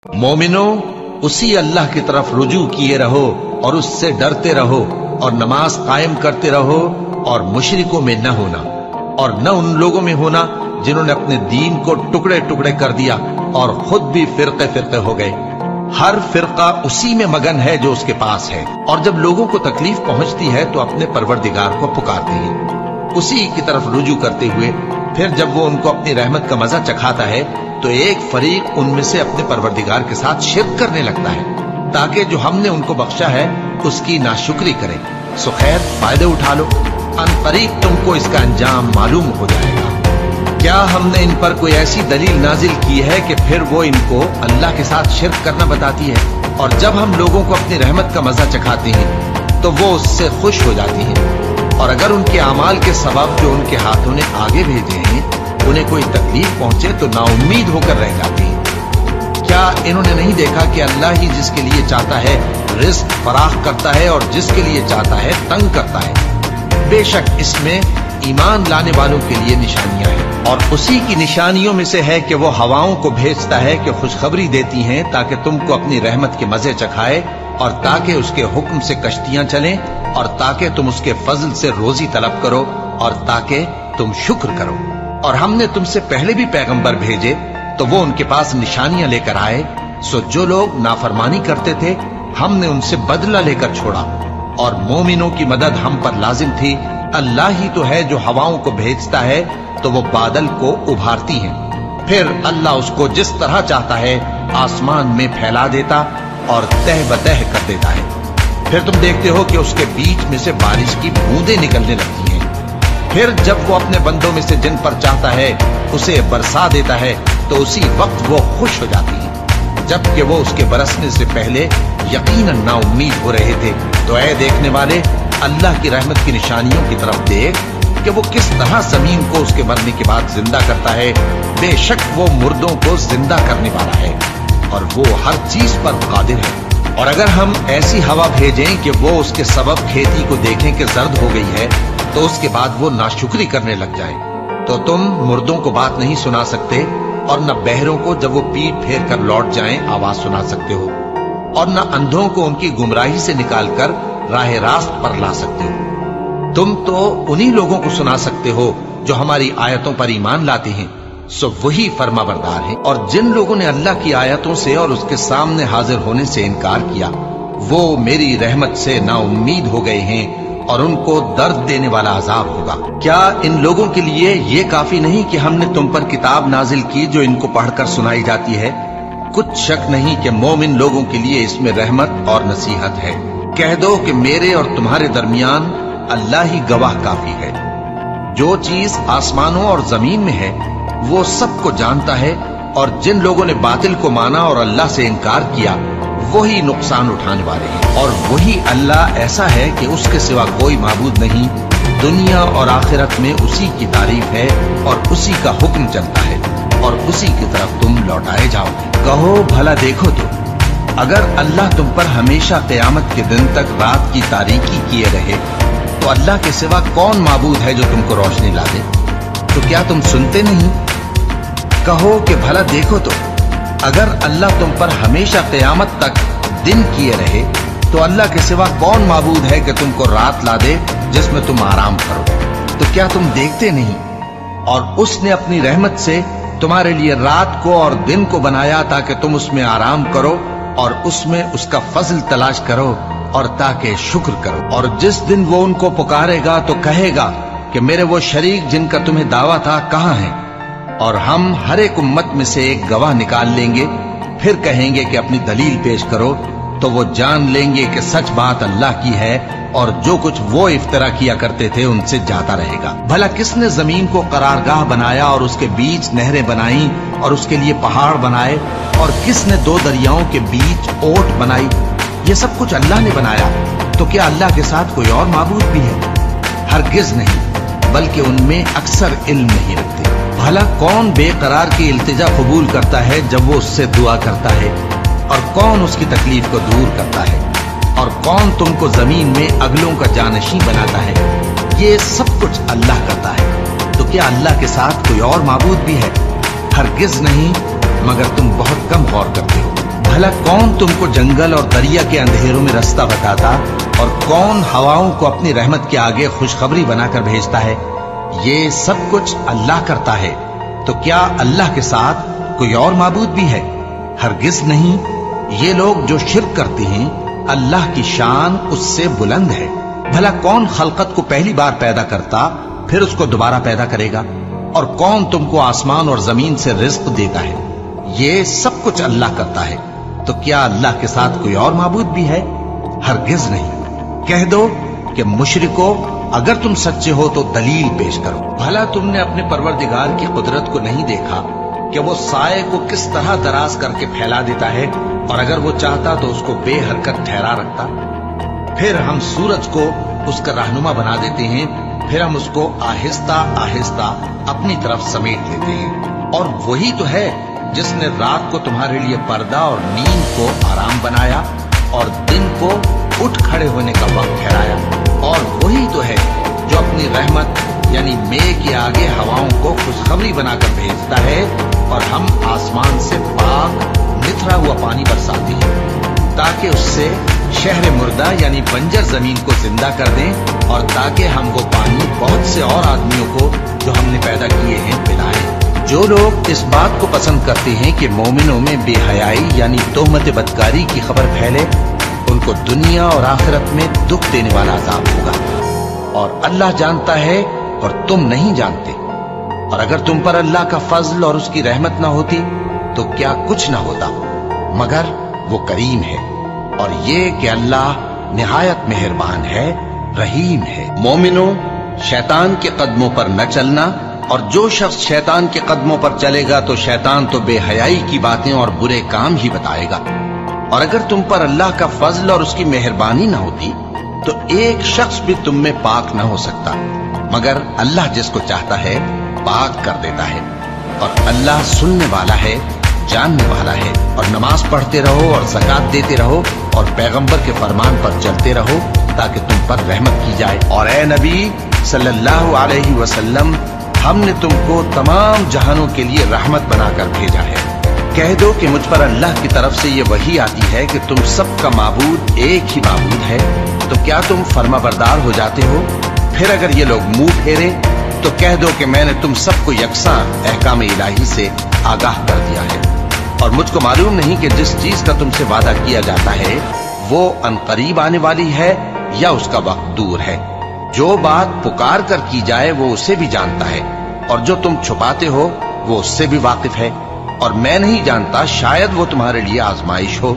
मोमिनो, उसी अल्लाह की तरफ रुजू किए रहो और उससे डरते रहो और नमाज कायम करते रहो और मुशरिकों में न होना और न उन लोगों में होना जिन्होंने अपने दीन को टुकड़े टुकड़े कर दिया और खुद भी फिरके फिरके हो गए। हर फिरका उसी में मगन है जो उसके पास है, और जब लोगों को तकलीफ पहुंचती है तो अपने परवरदिगार को पुकारते हैं, उसी की तरफ रुजू करते हुए। फिर जब वो उनको अपनी रहमत का मजा चखाता है तो एक फरीक उनमें से अपने परवरदिगार के साथ शिरक करने लगता है, ताकि जो हमने उनको बख्शा है उसकी नाशुक्री करें। सो खैर, फायदे उठा लो, अनकरीब तुमको इसका अंजाम मालूम हो जाएगा। क्या हमने इन पर कोई ऐसी दलील नाजिल की है कि फिर वो इनको अल्लाह के साथ शिरक करना बताती है? और जब हम लोगों को अपनी रहमत का मजा चखाते हैं तो वो उससे खुश हो जाती हैं, और अगर उनके अमाल के सबब जो उनके हाथों ने आगे भेजे हैं उन्हें कोई तकलीफ पहुंचे तो नाउम्मीद होकर रह जाती हैं। क्या इन्होंने नहीं देखा कि अल्लाह ही जिसके लिए चाहता है रिस्क फराख करता है और जिसके लिए चाहता है तंग करता है? बेशक इसमें ईमान लाने वालों के लिए निशानियां हैं, और उसी की निशानियों में से है कि वो हवाओं को भेजता है कि खुशखबरी देती हैं ताकि तुमको अपनी रहमत के मजे चखाए, और ताकि उसके हुक्म से कश्तियां चलें, और ताकि तुम उसके फजल से रोजी तलब करो, और ताकि तुम शुक्र करो। और हमने तुमसे पहले भी पैगंबर भेजे तो वो उनके पास निशानियां लेकर आए। सो जो लोग नाफरमानी करते थे हमने उनसे बदला लेकर छोड़ा, और मोमिनों की मदद हम पर लाजिम थी। अल्लाह ही तो है जो हवाओं को भेजता है तो वो बादल को उभारती हैं, फिर अल्लाह उसको जिस तरह चाहता है आसमान में फैला देता और तह बतह कर देता है। फिर तुम देखते हो कि उसके बीच में से बारिश की बूंदें निकलने लगती हैं। फिर जब वो अपने बंदों में से जिन पर चाहता है उसे बरसा देता है तो उसी वक्त वो खुश हो जाती है, जबकि वो उसके बरसने से पहले यकीनन नाउम्मीद हो रहे थे। तो ऐ देखने वाले, अल्लाह की रहमत की निशानियों की तरफ देख कि वो किस तरह जमीन को उसके मरने के बाद जिंदा करता है। बेशक वो मुर्दों को जिंदा करने वाला है और वो हर चीज पर कादिर है। और अगर हम ऐसी हवा भेजें कि वो उसके सबब खेती को देखें कि जर्द हो गई है तो उसके बाद वो नाशुक्री करने लग जाए, तो तुम मुर्दों को बात नहीं सुना सकते, और न बहरों को जब वो पीठ फेर कर लौट जाएं आवाज सुना सकते हो, और न अंधों को उनकी गुमराही से निकालकर राह रास्त पर ला सकते हो। तुम तो उन्हीं लोगों को सुना सकते हो जो हमारी आयतों पर ईमान लाते हैं, सो वही फर्माबरदार हैं। और जिन लोगों ने अल्लाह की आयतों से और उसके सामने हाजिर होने से इनकार किया वो मेरी रहमत से नाउम्मीद हो गए हैं और उनको दर्द देने वाला अजाब होगा। क्या इन लोगों के लिए ये काफी नहीं कि हमने तुम पर किताब नाजिल की जो इनको पढ़कर सुनाई जाती है? कुछ शक नहीं कि मोमिन लोगों के लिए इसमें रहमत और नसीहत है। कह दो कि मेरे और तुम्हारे दरमियान अल्लाह ही गवाह काफी है। जो चीज आसमानों और जमीन में है वो सबको जानता है, और जिन लोगों ने बातिल को माना और अल्लाह से इनकार किया वही नुकसान उठाने वाले हैं। और वही अल्लाह ऐसा है कि उसके सिवा कोई माबूद नहीं। दुनिया और आखिरत में उसी की तारीफ है और उसी का हुक्म चलता है, और उसी की तरफ तुम लौटाए जाओगे। कहो भला देखो तो, अगर अल्लाह तुम पर हमेशा क़यामत के दिन तक रात की तारीकी किए रहे तो अल्लाह के सिवा कौन माबूद है जो तुमको रोशनी ला दे? तो क्या तुम सुनते नहीं? कहो कि भला देखो तो, अगर अल्लाह तुम पर हमेशा क़यामत तक दिन किए रहे तो अल्लाह के सिवा कौन माबूद है कि तुमको रात ला दे जिसमें तुम आराम करो? तो क्या तुम देखते नहीं? और उसने अपनी रहमत से तुम्हारे लिए रात को और दिन को बनाया ताकि तुम उसमें आराम करो और उसमें उसका फजल तलाश करो और ताकि शुक्र करो। और जिस दिन वो उनको पुकारेगा तो कहेगा कि मेरे वो शरीक जिनका तुम्हें दावा था कहाँ हैं? और हम हर एक उम्मत में से एक गवाह निकाल लेंगे, फिर कहेंगे कि अपनी दलील पेश करो, तो वो जान लेंगे कि सच बात अल्लाह की है और जो कुछ वो इफ्तरा किया करते थे उनसे जाता रहेगा। भला किसने जमीन को करारगाह बनाया और उसके बीच नहरें बनाई और उसके लिए पहाड़ बनाए, और किसने दो दरियाओं के बीच ओट बनाई? ये सब कुछ अल्लाह ने बनाया। तो क्या अल्लाह के साथ कोई और माबूद भी है? हरगिज नहीं, बल्कि उनमें अक्सर इल्म नहीं रखते। भला कौन बेकरार की इल्तिजा कबूल करता है जब वो उससे दुआ करता है, और कौन उसकी तकलीफ को दूर करता है, और कौन तुमको जमीन में अगलों का जानशी बनाता है? ये सब कुछ अल्लाह करता है। तो क्या अल्लाह के साथ कोई और माबूद भी है? हरगिज नहीं, मगर तुम बहुत कम गौर करते हो। भला कौन तुमको जंगल और दरिया के अंधेरों में रास्ता बताता और कौन हवाओं को अपनी रहमत के आगे खुशखबरी बनाकर भेजता है? ये सब कुछ अल्लाह करता है। तो क्या अल्लाह के साथ कोई और माबूद भी है? हरगिज नहीं। ये लोग जो शिर्क करते हैं, अल्लाह की शान उससे बुलंद है। भला कौन खलकत को पहली बार पैदा करता फिर उसको दोबारा पैदा करेगा? और कौन तुमको आसमान और जमीन से रिज्क देता है? ये सब कुछ अल्लाह करता है। तो क्या अल्लाह के साथ कोई और माबूद भी है? हरगिज नहीं। कह दो कि मुशरिको, अगर तुम सच्चे हो तो दलील पेश करो। भला तुमने अपने परवरदिगार की कुदरत को नहीं देखा कि वो साए को किस तरह दराज करके फैला देता है, और अगर वो चाहता तो उसको बेहरकत ठहरा रखता। फिर हम सूरज को उसका रहनुमा बना देते हैं, फिर हम उसको आहिस्ता आहिस्ता अपनी तरफ समेट लेते हैं। और वही तो है जिसने रात को तुम्हारे लिए पर्दा और नींद को आराम बनाया और दिन को उठ खड़े होने का वक्त ठहराया। और वही तो है जो अपनी रहमत यानी मेघ के आगे हवाओं को खुशखबरी बनाकर भेजता है, और हम आसमान से पाक निथरा हुआ पानी बरसाते हैं ताकि उससे शहर मुर्दा यानी बंजर जमीन को जिंदा कर दें, और ताकि हम वो पानी बहुत से और आदमियों को जो हमने पैदा किए हैं पिलाएं। जो लोग इस बात को पसंद करते हैं कि मोमिनों में बेहयाई यानी तोहमत बदकारी की खबर फैले, उनको दुनिया और आखिरत में दुख देने वाला अजाब होगा। और अल्लाह जानता है और तुम नहीं जानते। और अगर तुम पर अल्लाह का फजल और उसकी रहमत ना होती तो क्या कुछ ना होता, मगर वो करीम है। और ये कि अल्लाह निहायत मेहरबान है, रहीम है। मोमिनो, शैतान के कदमों पर न चलना, और जो शख्स शैतान के कदमों पर चलेगा तो शैतान तो बेहयाई की बातें और बुरे काम ही बताएगा। और अगर तुम पर अल्लाह का फजल और उसकी मेहरबानी न होती तो एक शख्स भी तुम में पाक न हो सकता, मगर अल्लाह जिसको चाहता है पाक कर देता है। और अल्लाह सुनने वाला है, जानने वाला है। और नमाज पढ़ते रहो और ज़कात देते रहो और पैगंबर के फरमान पर चलते रहो ताकि तुम पर रहमत की जाए। और ए नबी सल्लल्लाहु अलैहि वसल्लम, हमने तुमको तमाम जहानों के लिए रहमत बनाकर भेजा है। कह दो कि मुझ पर अल्लाह की तरफ से ये वही आती है कि तुम सबका माबूद एक ही माबूद है, तो क्या तुम फर्माबरदार हो जाते हो? फिर अगर ये लोग मुंह फेरे तो कह दो कि मैंने तुम सबको यकसां अहकाम इलाही से आगाह कर दिया है। और मुझको मालूम नहीं कि जिस चीज का तुमसे वादा किया जाता है वो अनकरीब आने वाली है या उसका वक्त दूर है। जो बात पुकार कर की जाए वो उसे भी जानता है, और जो तुम छुपाते हो वो उससे भी वाकिफ है। और मैं नहीं जानता, शायद वो तुम्हारे लिए आजमाइश हो।